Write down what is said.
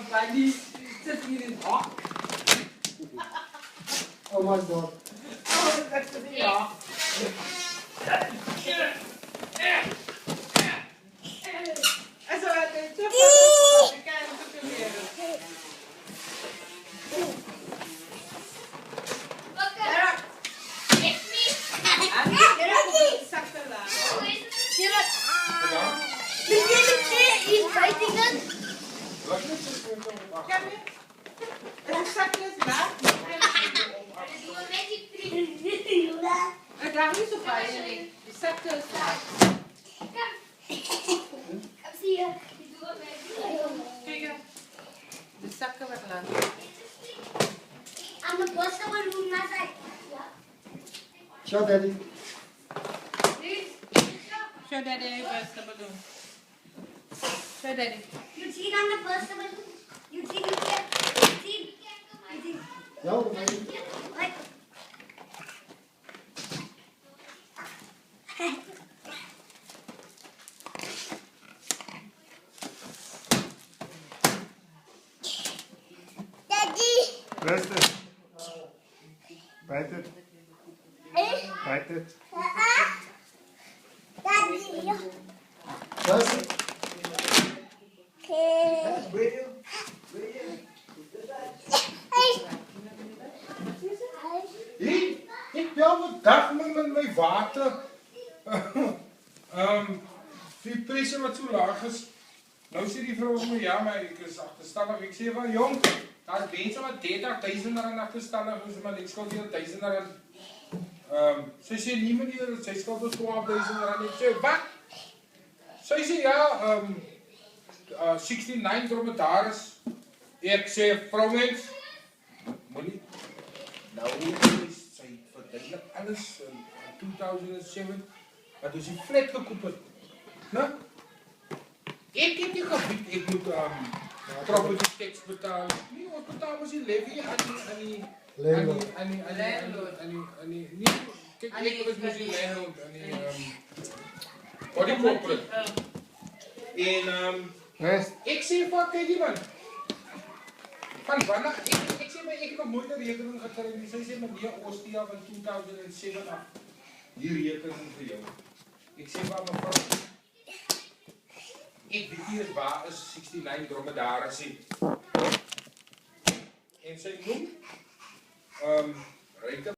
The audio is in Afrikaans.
champagne zit hier in het hak. Oh my god. Oh, dat is het ja. En zo uit de tuffer, ik kijk of het weer is. Het gaat niet zo fijn. Die zakte is laag. Kijk, de zakken wat laag. Show daddy. Show daddy best the balloon. Show daddy. Ja, daddy. Rest it. Bite it. Bite it. That's it. Ik bel mijn dag met mijn water. Die prijzen wat zo laag is. Nou sê die vrou vir my, ja, maar ek is agterstallig. Ek sê van, jong, daar is mense wat 30.000 rand agterstallig is, maar ek skuld hier 1000 rand. Sy sê nie meneer, sy skuld ons 12.000 rand. Ek sê, wat? Sy sê, ja, 69 dromedaris. Ek sê, vrouwens, moenie, nou is sy verduidelik alles in 2007, wat ons die flat gekoop het. Nou? Ik heb je gebied, ik moet property tax betalen. Nee, ons betaal ons die levy aan die Landlord. kijk, ik was met die landlord, aan die body corporate. En ik zeg van, kijk die man. Van wanneer, ik zeg maar, ik heb een mooie rekening gekregen. Zij zei maar, die Ostia van 2007 af. Die rekening voor jou. Ik zeg maar, mevrouw. Ik weet hier waar is 69 dromedaris in. En sy noem,